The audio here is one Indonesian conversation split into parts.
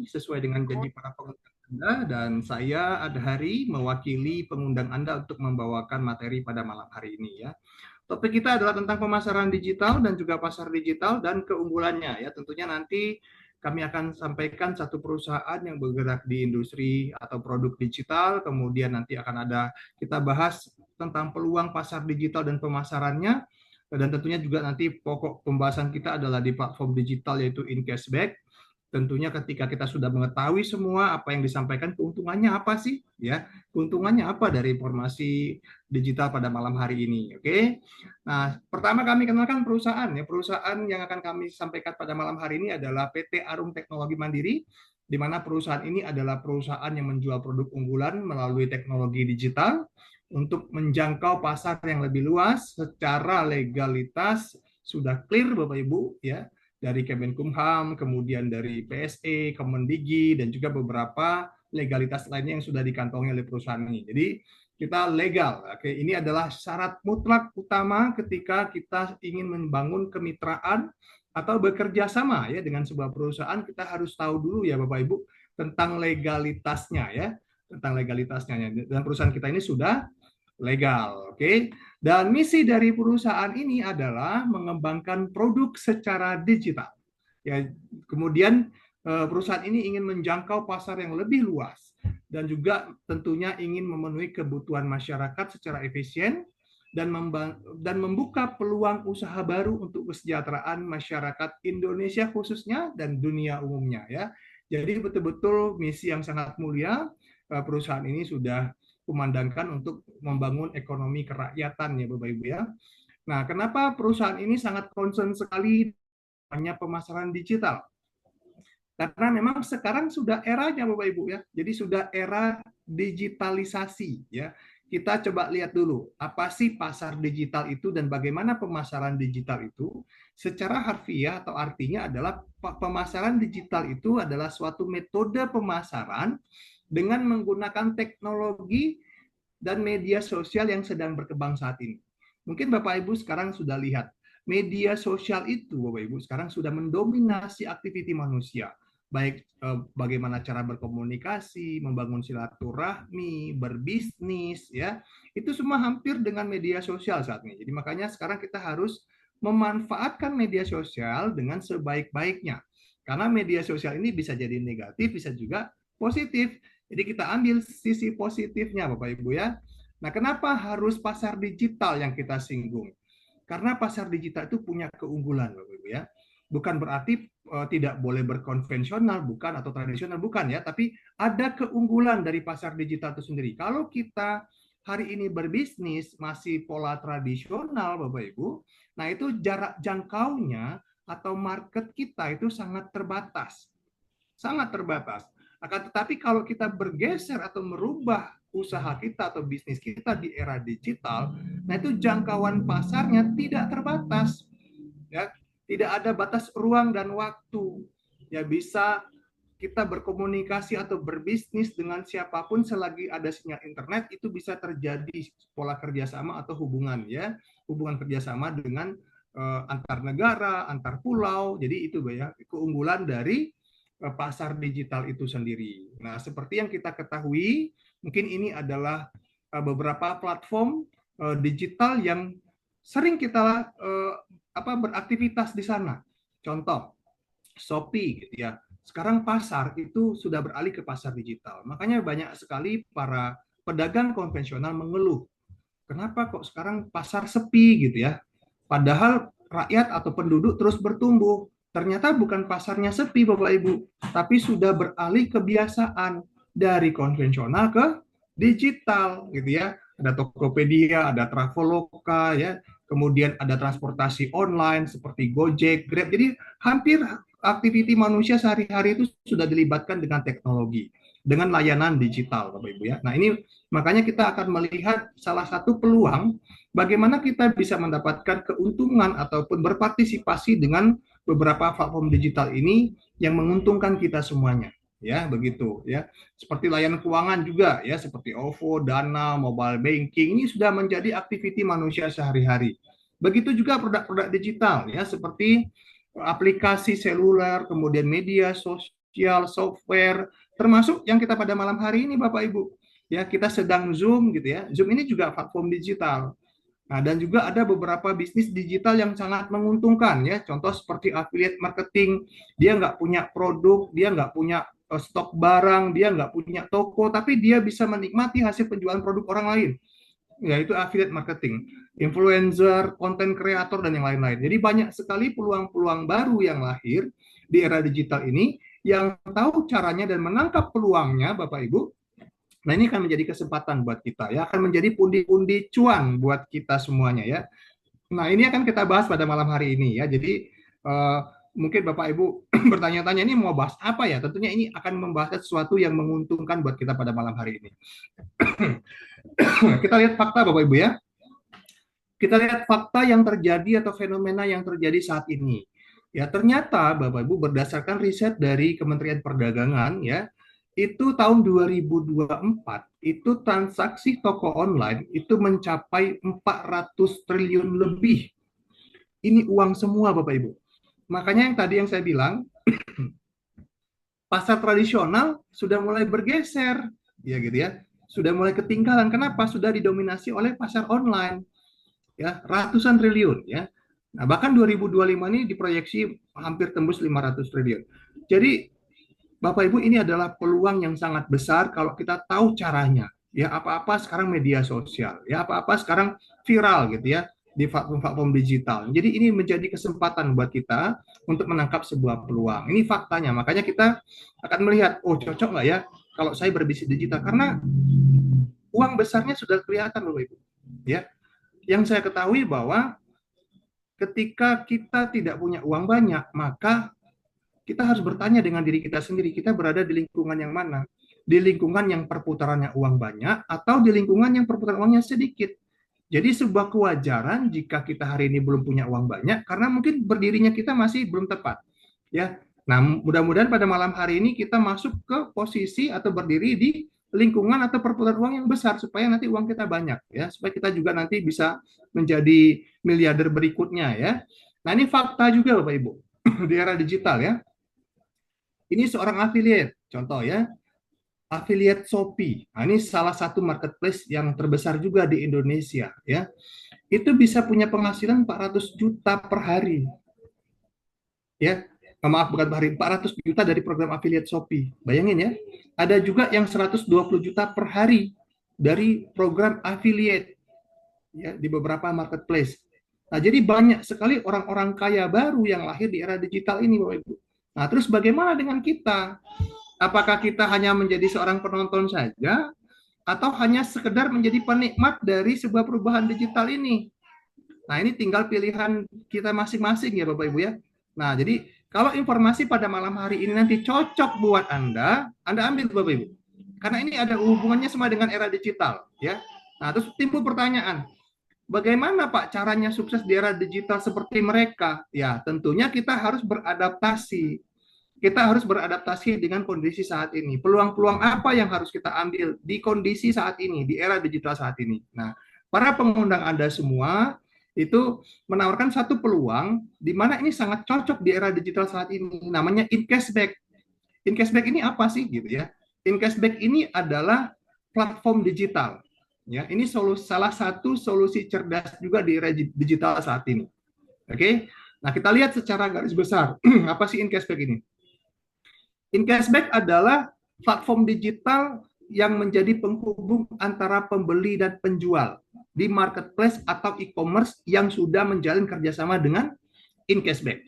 ini sesuai dengan janji para pengundang Anda, dan saya Ada Hari mewakili pengundang Anda untuk membawakan materi pada malam hari ini ya. Topik kita adalah tentang pemasaran digital dan juga pasar digital dan keunggulannya ya. Tentunya nanti kami akan sampaikan satu perusahaan yang bergerak di industri atau produk digital, kemudian nanti akan ada kita bahas tentang peluang pasar digital dan pemasarannya, dan tentunya juga nanti pokok pembahasan kita adalah di platform digital yaitu InCashback. Tentunya ketika kita sudah mengetahui semua apa yang disampaikan, keuntungannya apa sih? Ya, keuntungannya apa dari informasi digital pada malam hari ini? Oke. Nah, pertama kami kenalkan perusahaan ya. Perusahaan yang akan kami sampaikan pada malam hari ini adalah PT Arum Teknologi Mandiri, di mana perusahaan ini adalah perusahaan yang menjual produk unggulan melalui teknologi digital untuk menjangkau pasar yang lebih luas secara legalitas sudah clear Bapak Ibu ya, dari Kemenkumham, kemudian dari PSE, Kemendikbud, dan juga beberapa legalitas lainnya yang sudah dikantongi oleh perusahaan ini. Jadi kita legal. Oke, ini adalah syarat mutlak utama ketika kita ingin membangun kemitraan atau bekerja sama ya dengan sebuah perusahaan. Kita harus tahu dulu ya Bapak Ibu tentang legalitasnya ya, tentang legalitasnya. Dan perusahaan kita ini sudah legal, oke? Dan misi dari perusahaan ini adalah mengembangkan produk secara digital. Ya, kemudian perusahaan ini ingin menjangkau pasar yang lebih luas dan juga tentunya ingin memenuhi kebutuhan masyarakat secara efisien dan membuka peluang usaha baru untuk kesejahteraan masyarakat Indonesia khususnya dan dunia umumnya ya. Jadi betul-betul misi yang sangat mulia. Perusahaan ini sudah kumandangkan untuk membangun ekonomi kerakyatan ya Bapak Ibu ya. Nah, kenapa perusahaan ini sangat concern sekali hanya pemasaran digital? Karena memang sekarang sudah eranya Bapak Ibu ya. Jadi sudah era digitalisasi ya. Kita coba lihat dulu apa sih pasar digital itu dan bagaimana pemasaran digital itu. Secara harfiah atau artinya adalah pemasaran digital itu adalah suatu metode pemasaran dengan menggunakan teknologi dan media sosial yang sedang berkembang saat ini. Mungkin Bapak Ibu sekarang sudah lihat, media sosial itu Bapak Ibu sekarang sudah mendominasi aktiviti manusia. Baik bagaimana cara berkomunikasi, membangun silaturahmi, berbisnis ya. Itu semua hampir dengan media sosial saat ini. Jadi makanya sekarang kita harus memanfaatkan media sosial dengan sebaik-baiknya. Karena media sosial ini bisa jadi negatif, bisa juga positif. Jadi kita ambil sisi positifnya Bapak Ibu ya. Nah, kenapa harus pasar digital yang kita singgung? Karena pasar digital itu punya keunggulan Bapak Ibu ya. Bukan berarti tidak boleh berkonvensional, bukan, atau tradisional, bukan ya. Tapi ada keunggulan dari pasar digital itu sendiri. Kalau kita hari ini berbisnis masih pola tradisional Bapak Ibu, nah itu jarak jangkaunya atau market kita itu sangat terbatas. Sangat terbatas. Akan tetapi kalau kita bergeser atau merubah usaha kita atau bisnis kita di era digital, nah itu jangkauan pasarnya tidak terbatas. Ya, tidak ada batas ruang dan waktu. Ya bisa kita berkomunikasi atau berbisnis dengan siapapun selagi ada sinyal internet, itu bisa terjadi pola kerjasama atau hubungan ya, hubungan kerjasama dengan antar negara, antar pulau. Jadi itu ya keunggulan dari pasar digital itu sendiri. Nah, seperti yang kita ketahui, mungkin ini adalah beberapa platform digital yang sering kita beraktivitas di sana. Contoh, Shopee gitu ya. Sekarang pasar itu sudah beralih ke pasar digital. Makanya banyak sekali para pedagang konvensional mengeluh. Kenapa kok sekarang pasar sepi gitu ya? Padahal rakyat atau penduduk terus bertumbuh. Ternyata bukan pasarnya sepi Bapak Ibu, tapi sudah beralih kebiasaan dari konvensional ke digital gitu ya. Ada Tokopedia, ada Traveloka ya, kemudian ada transportasi online seperti Gojek, Grab. Jadi hampir aktiviti manusia sehari-hari itu sudah dilibatkan dengan teknologi, dengan layanan digital Bapak Ibu ya. Nah, ini makanya kita akan melihat salah satu peluang bagaimana kita bisa mendapatkan keuntungan ataupun berpartisipasi dengan beberapa platform digital ini yang menguntungkan kita semuanya ya, begitu ya. Seperti layanan keuangan juga ya, seperti OVO, Dana, mobile banking, ini sudah menjadi aktiviti manusia sehari-hari. Begitu juga produk-produk digital ya, seperti aplikasi seluler, kemudian media sosial sosial, software, termasuk yang kita pada malam hari ini Bapak Ibu. Ya, kita sedang Zoom gitu ya. Zoom ini juga platform digital. Nah, dan juga ada beberapa bisnis digital yang sangat menguntungkan ya. Contoh seperti affiliate marketing, dia nggak punya produk, dia nggak punya stok barang, dia nggak punya toko, tapi dia bisa menikmati hasil penjualan produk orang lain, yaitu affiliate marketing, influencer, konten kreator, dan yang lain-lain. Jadi banyak sekali peluang-peluang baru yang lahir di era digital ini, yang tahu caranya dan menangkap peluangnya, Bapak Ibu. Nah, ini akan menjadi kesempatan buat kita ya, akan menjadi pundi-pundi cuan buat kita semuanya ya. Nah, ini akan kita bahas pada malam hari ini ya. Jadi mungkin Bapak Ibu bertanya-tanya ini mau bahas apa ya? Tentunya ini akan membahas sesuatu yang menguntungkan buat kita pada malam hari ini. Kita lihat fakta Bapak Ibu ya. Kita lihat fakta yang terjadi atau fenomena yang terjadi saat ini. Ya, ternyata Bapak Ibu berdasarkan riset dari Kementerian Perdagangan ya, itu tahun 2024 itu transaksi toko online itu mencapai 400 triliun lebih. Ini uang semua Bapak Ibu. Makanya yang tadi yang saya bilang, pasar tradisional sudah mulai bergeser, ya gitu ya. Sudah mulai ketinggalan. Kenapa? Sudah didominasi oleh pasar online. Ya, ratusan triliun ya. Nah, bahkan 2025 ini diproyeksi hampir tembus 500 triliun. Jadi Bapak Ibu, ini adalah peluang yang sangat besar kalau kita tahu caranya. Ya, apa-apa sekarang media sosial, ya apa-apa sekarang viral gitu ya di platform digital. Jadi ini menjadi kesempatan buat kita untuk menangkap sebuah peluang. Ini faktanya. Makanya kita akan melihat, oh cocok nggak ya kalau saya berbisnis digital, karena uang besarnya sudah kelihatan Bapak Ibu. Ya, yang saya ketahui bahwa ketika kita tidak punya uang banyak, maka kita harus bertanya dengan diri kita sendiri, kita berada di lingkungan yang mana? Di lingkungan yang perputarannya uang banyak atau di lingkungan yang perputaran uangnya sedikit? Jadi sebuah kewajaran jika kita hari ini belum punya uang banyak, karena mungkin berdirinya kita masih belum tepat. Ya, nah mudah-mudahan pada malam hari ini kita masuk ke posisi atau berdiri di lingkungan atau perputaran uang yang besar supaya nanti uang kita banyak ya, supaya kita juga nanti bisa menjadi miliarder berikutnya ya. Nah ini fakta juga Bapak Ibu di era digital ya. Ini seorang affiliate, contoh ya, affiliate Shopee. Nah, ini salah satu marketplace yang terbesar juga di Indonesia ya. Itu bisa punya penghasilan 400 juta per hari. Ya. Maaf, bukan per hari, 400 juta dari program affiliate Shopee. Bayangin ya. Ada juga yang 120 juta per hari dari program affiliate ya di beberapa marketplace. Nah, jadi banyak sekali orang-orang kaya baru yang lahir di era digital ini, Bapak Ibu. Nah, terus bagaimana dengan kita? Apakah kita hanya menjadi seorang penonton saja atau hanya sekedar menjadi penikmat dari sebuah perubahan digital ini? Nah, ini tinggal pilihan kita masing-masing ya Bapak Ibu ya. Nah, jadi kalau informasi pada malam hari ini nanti cocok buat Anda ambil Bapak Ibu. Karena ini ada hubungannya sama dengan era digital ya. Nah, terus timbul pertanyaan, bagaimana Pak caranya sukses di era digital seperti mereka? Ya, tentunya kita harus beradaptasi. Kita harus beradaptasi dengan kondisi saat ini. Peluang-peluang apa yang harus kita ambil di kondisi saat ini, di era digital saat ini. Nah, para pengundang Anda semua itu menawarkan satu peluang di mana ini sangat cocok di era digital saat ini. Namanya in-cashback. In-cashback ini apa sih gitu ya? In-cashback ini adalah platform digital. Ya, ini salah satu solusi cerdas juga di era digital saat ini. Oke. Nah, kita lihat secara garis besar apa sih in-cashback ini? In-cashback adalah platform digital yang menjadi penghubung antara pembeli dan penjual di marketplace atau e-commerce yang sudah menjalin kerjasama dengan in-cashback.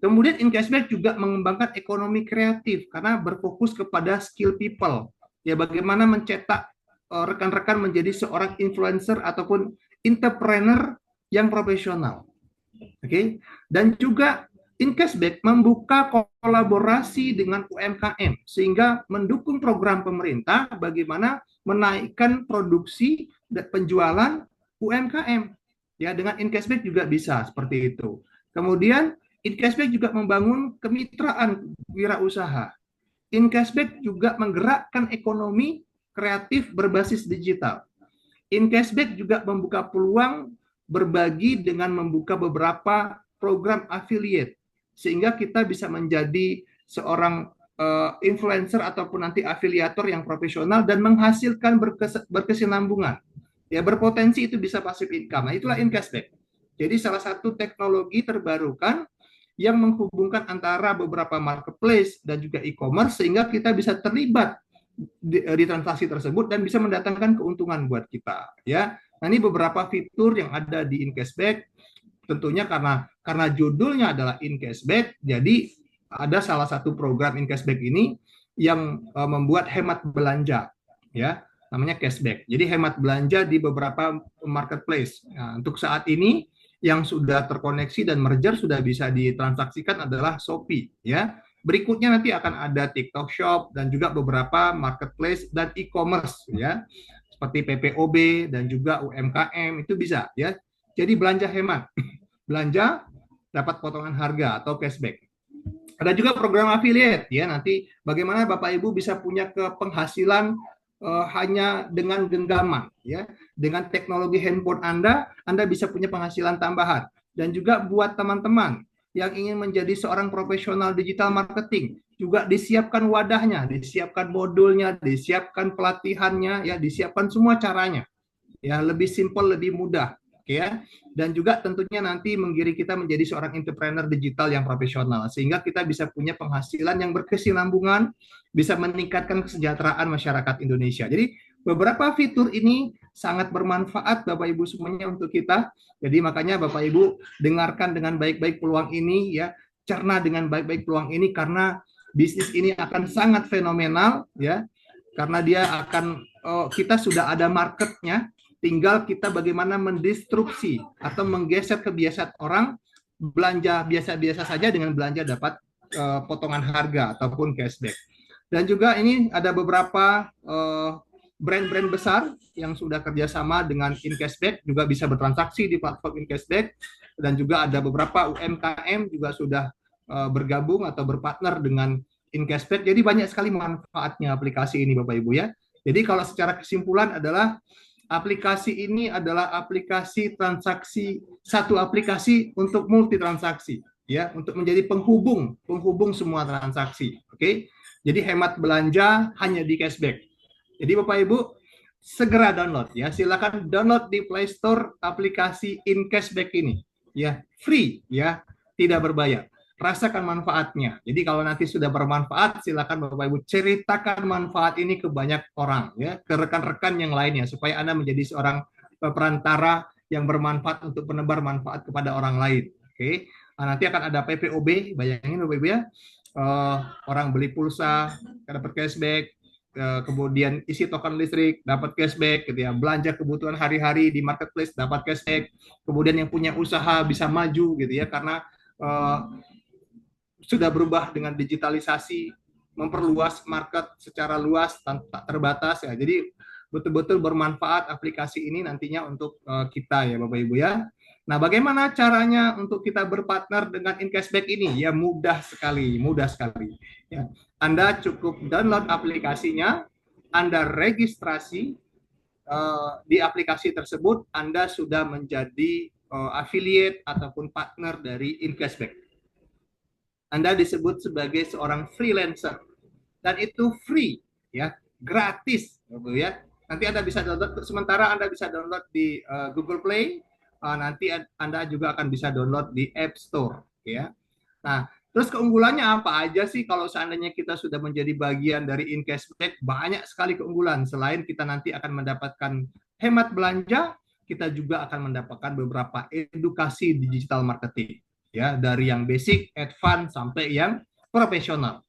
Kemudian in-cashback juga mengembangkan ekonomi kreatif karena berfokus kepada skill people. Ya, bagaimana mencetak rekan-rekan menjadi seorang influencer ataupun entrepreneur yang profesional. Oke. Dan juga in-cashback membuka kolaborasi dengan UMKM sehingga mendukung program pemerintah bagaimana menaikkan produksi dan penjualan UMKM. Ya, dengan in-cashback juga bisa seperti itu. Kemudian in-cashback juga membangun kemitraan wirausaha. In-cashback juga menggerakkan ekonomi kreatif berbasis digital. In-cashback juga membuka peluang berbagi dengan membuka beberapa program affiliate sehingga kita bisa menjadi seorang influencer ataupun nanti afiliator yang profesional dan menghasilkan berkesinambungan. Ya, berpotensi itu bisa passive income. Nah, itulah in cashback. Jadi salah satu teknologi terbarukan yang menghubungkan antara beberapa marketplace dan juga e-commerce sehingga kita bisa terlibat di transaksi tersebut dan bisa mendatangkan keuntungan buat kita, ya. Nah, ini beberapa fitur yang ada di in cashback. Tentunya karena judulnya adalah in cashback, jadi ada salah satu program in cashback ini yang membuat hemat belanja, ya, namanya cashback. Jadi hemat belanja di beberapa marketplace. Nah, untuk saat ini yang sudah terkoneksi dan merger sudah bisa ditransaksikan adalah Shopee, ya. Berikutnya nanti akan ada TikTok Shop dan juga beberapa marketplace dan e-commerce, ya, seperti PPOB dan juga UMKM itu bisa, ya. Jadi belanja hemat, belanja dapat potongan harga atau cashback. Ada juga program affiliate, ya, nanti bagaimana Bapak Ibu bisa punya penghasilan hanya dengan genggaman, ya, dengan teknologi handphone Anda bisa punya penghasilan tambahan. Dan juga buat teman-teman yang ingin menjadi seorang profesional digital marketing, juga disiapkan wadahnya, disiapkan modulnya, disiapkan pelatihannya, ya, disiapkan semua caranya, ya, lebih simpel, lebih mudah, ya. Dan juga tentunya nanti menggiring kita menjadi seorang entrepreneur digital yang profesional sehingga kita bisa punya penghasilan yang berkesinambungan, bisa meningkatkan kesejahteraan masyarakat Indonesia. Jadi beberapa fitur ini sangat bermanfaat Bapak Ibu semuanya untuk kita. Jadi makanya Bapak Ibu dengarkan dengan baik-baik peluang ini, ya, cerna dengan baik-baik peluang ini karena bisnis ini akan sangat fenomenal, ya, karena dia akan kita sudah ada marketnya, tinggal kita bagaimana mendistrupsi atau menggeser kebiasaan orang belanja biasa-biasa saja dengan belanja dapat potongan harga ataupun cashback. Dan juga ini ada beberapa brand-brand besar yang sudah kerjasama dengan InCashback juga bisa bertransaksi di platform InCashback, dan juga ada beberapa UMKM juga sudah bergabung atau berpartner dengan InCashback. Jadi banyak sekali manfaatnya aplikasi ini Bapak Ibu, ya. Jadi kalau secara kesimpulan adalah aplikasi ini adalah aplikasi transaksi, satu aplikasi untuk multi transaksi, ya, untuk menjadi penghubung semua transaksi. Oke. Jadi hemat belanja hanya di cashback. Jadi Bapak Ibu segera download, ya. Silakan download di Play Store aplikasi InCashback ini, ya, free, ya, tidak berbayar. Rasakan manfaatnya. Jadi kalau nanti sudah bermanfaat, silakan Bapak Ibu ceritakan manfaat ini ke banyak orang, ya, ke rekan-rekan yang lainnya supaya Anda menjadi seorang perantara yang bermanfaat untuk menebar manfaat kepada orang lain. Oke. Nah, nanti akan ada PPOB, bayangin Bapak Ibu, ya. Orang beli pulsa dapat cashback, kemudian isi token listrik dapat cashback, gitu ya, belanja kebutuhan hari-hari di marketplace dapat cashback, kemudian yang punya usaha bisa maju, gitu ya, karena sudah berubah dengan digitalisasi, memperluas market secara luas tak terbatas, ya. Jadi betul-betul bermanfaat aplikasi ini nantinya untuk kita, ya Bapak Ibu, ya. Nah, bagaimana caranya untuk kita berpartner dengan InCashback ini? Ya mudah sekali, mudah sekali. Ya. Anda cukup download aplikasinya, Anda registrasi di aplikasi tersebut, Anda sudah menjadi affiliate ataupun partner dari InCashback. Anda disebut sebagai seorang freelancer dan itu free, ya, gratis, ya. Nanti Anda bisa download, sementara Anda bisa download di Google Play, nanti Anda juga akan bisa download di App Store, ya. Nah, terus keunggulannya apa aja sih kalau seandainya kita sudah menjadi bagian dari InCashback? Banyak sekali keunggulan. Selain kita nanti akan mendapatkan hemat belanja, kita juga akan mendapatkan beberapa edukasi digital marketing, ya, dari yang basic, advance sampai yang profesional.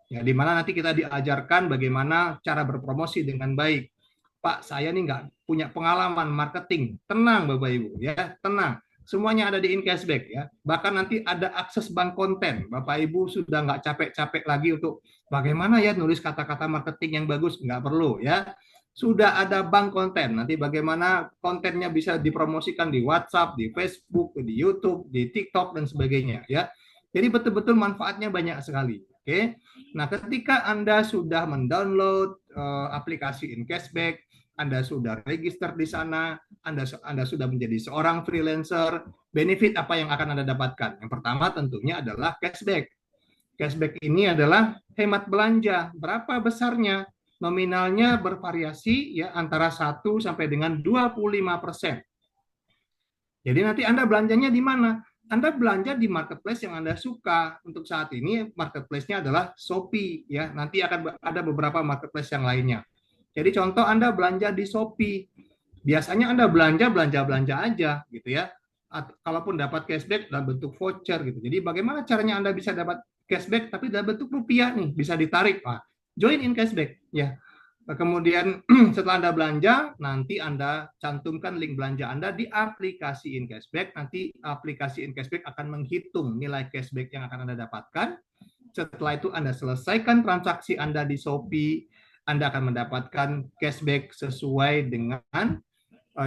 Ya, di mana nanti kita diajarkan bagaimana cara berpromosi dengan baik. Pak, saya nih nggak punya pengalaman marketing. Tenang Bapak Ibu, ya, tenang. Semuanya ada di InCashback, ya. Bahkan nanti ada akses bank konten. Bapak Ibu sudah nggak capek-capek lagi untuk bagaimana ya nulis kata-kata marketing yang bagus, nggak perlu, ya. Sudah ada bank konten. Nanti bagaimana kontennya bisa dipromosikan di WhatsApp, di Facebook, di YouTube, di TikTok dan sebagainya, ya. Jadi betul-betul manfaatnya banyak sekali. Oke. Nah, ketika Anda sudah mendownload aplikasi InCashback, Anda sudah register di sana, Anda sudah menjadi seorang freelancer, benefit apa yang akan Anda dapatkan? Yang pertama tentunya adalah cashback. Cashback ini adalah hemat belanja. Berapa besarnya? Nominalnya bervariasi ya antara 1 sampai dengan 25%. Jadi nanti Anda belanjanya di mana? Anda belanja di marketplace yang Anda suka. Untuk saat ini marketplace-nya adalah Shopee ya. Nanti akan ada beberapa marketplace yang lainnya. Jadi contoh Anda belanja di Shopee. Biasanya Anda belanja aja gitu ya. Kalaupun dapat cashback dalam bentuk voucher gitu. Jadi bagaimana caranya Anda bisa dapat cashback tapi dalam bentuk rupiah nih, bisa ditarik. Wah, join in cashback ya. Kemudian setelah Anda belanja, nanti Anda cantumkan link belanja Anda di aplikasi InCashback. Nanti aplikasi InCashback akan menghitung nilai cashback yang akan Anda dapatkan. Setelah itu Anda selesaikan transaksi Anda di Shopee, Anda akan mendapatkan cashback sesuai dengan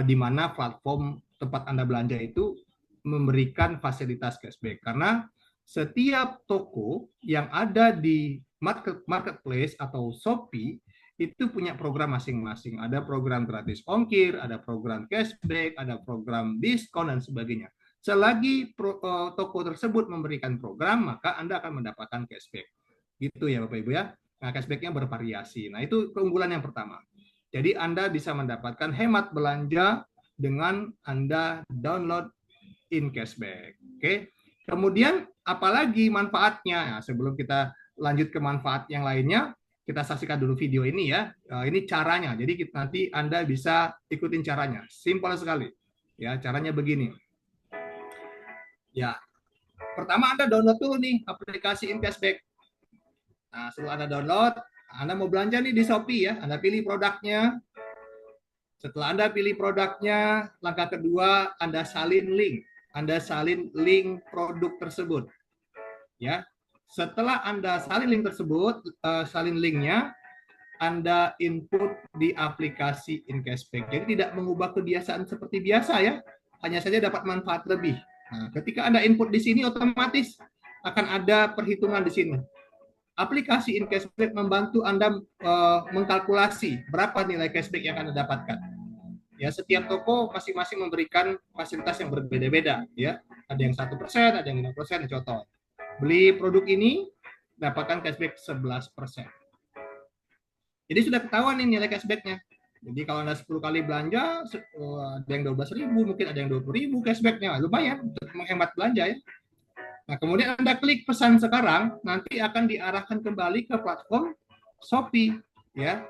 di mana platform tempat Anda belanja itu memberikan fasilitas cashback. Karena setiap toko yang ada di marketplace atau Shopee itu punya program masing-masing. Ada program gratis ongkir, ada program cashback, ada program diskon, dan sebagainya. Selagi toko tersebut memberikan program, maka Anda akan mendapatkan cashback. Gitu ya Bapak Ibu ya. Nah, cashback-nya bervariasi. Nah, itu keunggulan yang pertama. Jadi Anda bisa mendapatkan hemat belanja dengan Anda download InCashback. Oke. Kemudian apalagi manfaatnya? Nah, sebelum kita lanjut ke manfaat yang lainnya, kita saksikan dulu video ini ya. Ini caranya. Jadi nanti Anda bisa ikutin caranya. Simpel sekali. Ya, caranya begini. Ya. Pertama Anda download dulu nih aplikasi InCashback. Nah, setelah Anda download, Anda mau belanja nih di Shopee ya. Anda pilih produknya. Setelah Anda pilih produknya, langkah kedua Anda salin link. Anda salin link produk tersebut. Ya. Setelah Anda salin link tersebut, salin linknya, Anda input di aplikasi InCashback. Jadi tidak mengubah kebiasaan seperti biasa ya, hanya saja dapat manfaat lebih. Nah, ketika Anda input di sini, otomatis akan ada perhitungan di sini. Aplikasi InCashback membantu Anda mengkalkulasi berapa nilai cashback yang Anda dapatkan. Ya, setiap toko masing-masing memberikan fasilitas yang berbeda-beda. Ya, ada yang 1%, ada yang 5%. Contoh, beli produk ini dapatkan cashback 11%. Jadi sudah ketahuan nih nilai cashbacknya. Jadi kalau Anda 10 kali belanja, ada yang 12.000, mungkin ada yang 20.000 cashbacknya. Lumayan untuk menghemat belanja ya. Nah, kemudian Anda klik pesan sekarang, nanti akan diarahkan kembali ke platform Shopee. Ya.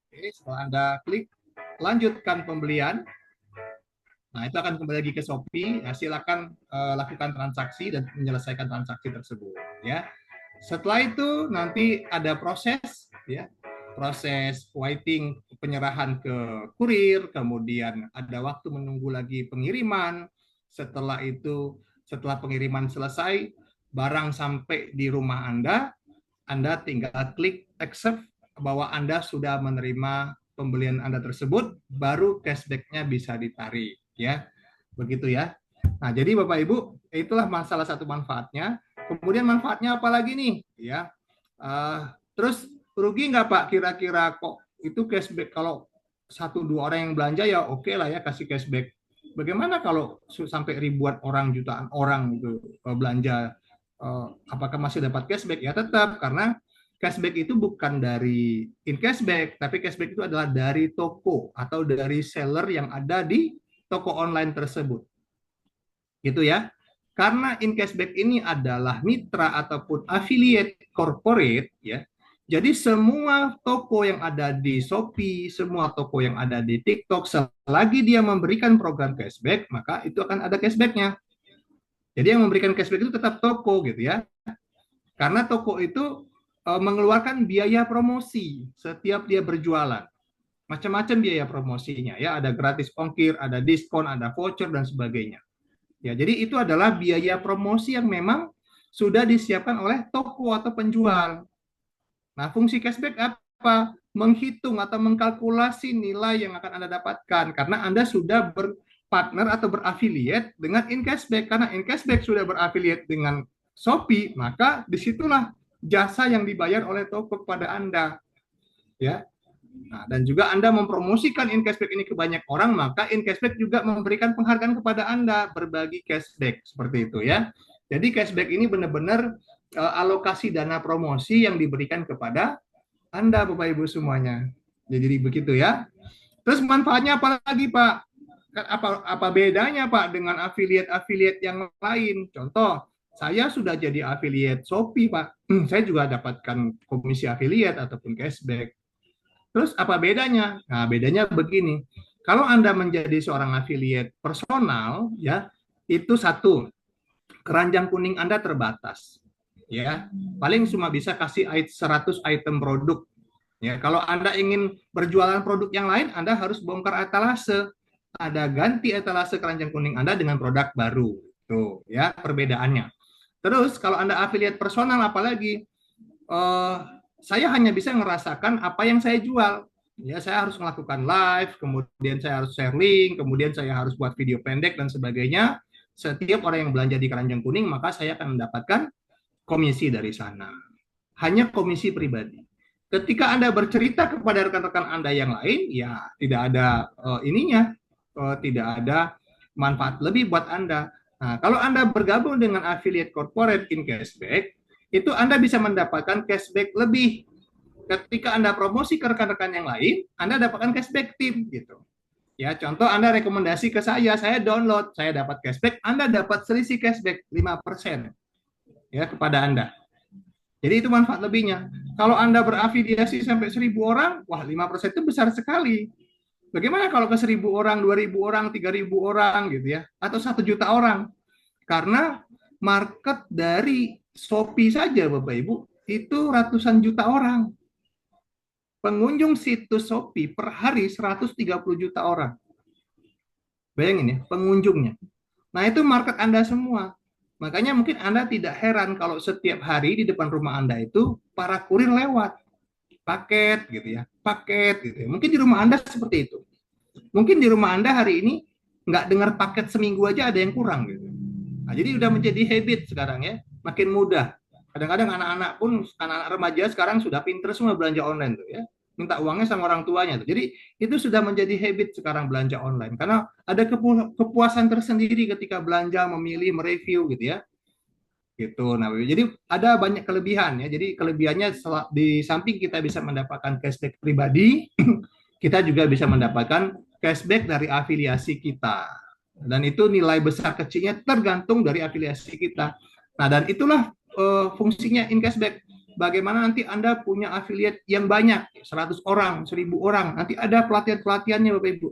Oke, setelah Anda klik, lanjutkan pembelian. Nah, itu akan kembali lagi ke Shopee. Nah, silakan lakukan transaksi dan menyelesaikan transaksi tersebut. Ya. Setelah itu nanti ada proses, ya, proses waiting penyerahan ke kurir, kemudian ada waktu menunggu lagi pengiriman. Setelah itu, setelah pengiriman selesai, barang sampai di rumah Anda tinggal klik accept bahwa Anda sudah menerima pembelian Anda tersebut, baru cashback-nya bisa ditarik, ya. Begitu ya. Nah, jadi Bapak Ibu, itulah salah satu manfaatnya. Kemudian manfaatnya apa lagi nih? Ya, terus rugi nggak Pak? Kira-kira kok itu cashback kalau 1-2 orang yang belanja ya oke lah ya kasih cashback. Bagaimana kalau sampai ribuan orang, jutaan orang itu belanja? Apakah masih dapat cashback? Ya tetap, karena cashback itu bukan dari InCashback, tapi cashback itu adalah dari toko atau dari seller yang ada di toko online tersebut. Gitu ya. Karena InCashback ini adalah mitra ataupun affiliate corporate ya. Jadi semua toko yang ada di Shopee, semua toko yang ada di TikTok, selagi dia memberikan program cashback, maka itu akan ada cashback-nya. Jadi yang memberikan cashback itu tetap toko gitu ya. Karena toko itu mengeluarkan biaya promosi setiap dia berjualan. Macam-macam biaya promosinya ya, ada gratis ongkir, ada diskon, ada voucher dan sebagainya. Ya, jadi itu adalah biaya promosi yang memang sudah disiapkan oleh toko atau penjual. Nah, fungsi cashback apa? Menghitung atau mengkalkulasi nilai yang akan Anda dapatkan karena Anda sudah berpartner atau berafiliat dengan InCashback. Karena InCashback sudah berafiliat dengan Shopee, maka disitulah jasa yang dibayar oleh toko kepada Anda. Ya. Nah, dan juga Anda mempromosikan InCashback ini ke banyak orang, maka InCashback juga memberikan penghargaan kepada Anda, berbagi cashback seperti itu ya. Jadi cashback ini benar-benar alokasi dana promosi yang diberikan kepada Anda, Bapak Ibu semuanya. Jadi begitu ya. Terus manfaatnya apa lagi, Pak? Apa bedanya, Pak, dengan affiliate-affiliate yang lain? Contoh, saya sudah jadi affiliate Shopee, Pak. Saya juga dapatkan komisi affiliate ataupun cashback. Terus apa bedanya? Nah, bedanya begini. Kalau Anda menjadi seorang affiliate personal, ya, itu satu, keranjang kuning Anda terbatas. Ya, paling cuma bisa kasih 100 item produk. Ya, kalau Anda ingin berjualan produk yang lain, Anda harus bongkar etalase. Ada ganti etalase keranjang kuning Anda dengan produk baru. Tuh, ya, perbedaannya. Terus kalau Anda affiliate personal apalagi saya hanya bisa merasakan apa yang saya jual. Ya, saya harus melakukan live, kemudian saya harus share link, kemudian saya harus buat video pendek dan sebagainya. Setiap orang yang belanja di keranjang kuning, maka saya akan mendapatkan komisi dari sana. Hanya komisi pribadi. Ketika Anda bercerita kepada rekan-rekan Anda yang lain, ya tidak ada tidak ada manfaat lebih buat Anda. Nah, kalau Anda bergabung dengan affiliate corporate in cashback, itu Anda bisa mendapatkan cashback lebih. Ketika Anda promosi ke rekan-rekan yang lain, Anda dapatkan cashback tim gitu. Ya, contoh Anda rekomendasi ke saya download, saya dapat cashback, Anda dapat selisih cashback 5% ya kepada Anda. Jadi itu manfaat lebihnya. Kalau Anda berafiliasi sampai 1.000 orang, wah 5% itu besar sekali. Bagaimana kalau ke 1.000 orang, 2.000 orang, 3.000 orang gitu ya, atau 1 juta orang? Karena market dari Shopee saja Bapak Ibu itu ratusan juta orang. Pengunjung situs Shopee per hari 130 juta orang. Bayangin ya, pengunjungnya. Nah, itu market Anda semua. Makanya mungkin Anda tidak heran kalau setiap hari di depan rumah Anda itu para kurir lewat. Paket gitu ya, paket gitu ya. Mungkin di rumah Anda seperti itu. Mungkin di rumah Anda hari ini nggak dengar paket seminggu aja ada yang kurang gitu. Nah, jadi udah menjadi habit sekarang ya, makin mudah. Kadang-kadang anak-anak pun, anak-anak remaja sekarang sudah pinter semua belanja online tuh ya. Minta uangnya sama orang tuanya tuh. Jadi itu sudah menjadi habit sekarang belanja online. Karena ada kepuasan tersendiri ketika belanja, memilih, mereview gitu ya. Gitu. Nah, jadi ada banyak kelebihan ya. Jadi kelebihannya di samping kita bisa mendapatkan cashback pribadi, kita juga bisa mendapatkan cashback dari afiliasi kita. Dan itu nilai besar kecilnya tergantung dari afiliasi kita. Nah, dan itulah fungsinya in cashback. Bagaimana nanti Anda punya affiliate yang banyak, 100 orang, 1.000 orang. Nanti ada pelatihan-pelatihannya Bapak Ibu.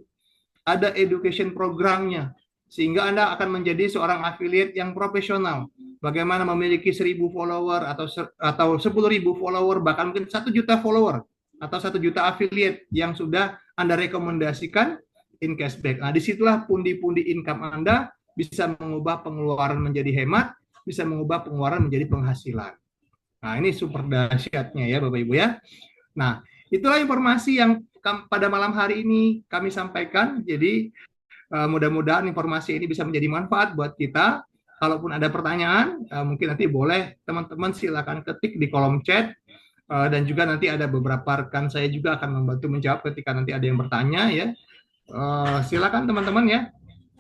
Ada education programnya. Sehingga Anda akan menjadi seorang affiliate yang profesional. Bagaimana memiliki 1.000 follower atau 10.000 follower, bahkan mungkin 1 juta follower atau 1 juta affiliate yang sudah Anda rekomendasikan in cashback. Nah, disitulah pundi-pundi income Anda bisa mengubah pengeluaran menjadi hemat, bisa mengubah pengeluaran menjadi penghasilan. Nah, ini super dahsyatnya ya Bapak Ibu ya. Nah, itulah informasi yang pada malam hari ini kami sampaikan. Jadi mudah-mudahan informasi ini bisa menjadi manfaat buat kita. Kalaupun ada pertanyaan, mungkin nanti boleh teman-teman silakan ketik di kolom chat. Dan juga nanti ada beberapa rekan saya juga akan membantu menjawab ketika nanti ada yang bertanya ya. Silakan teman-teman ya.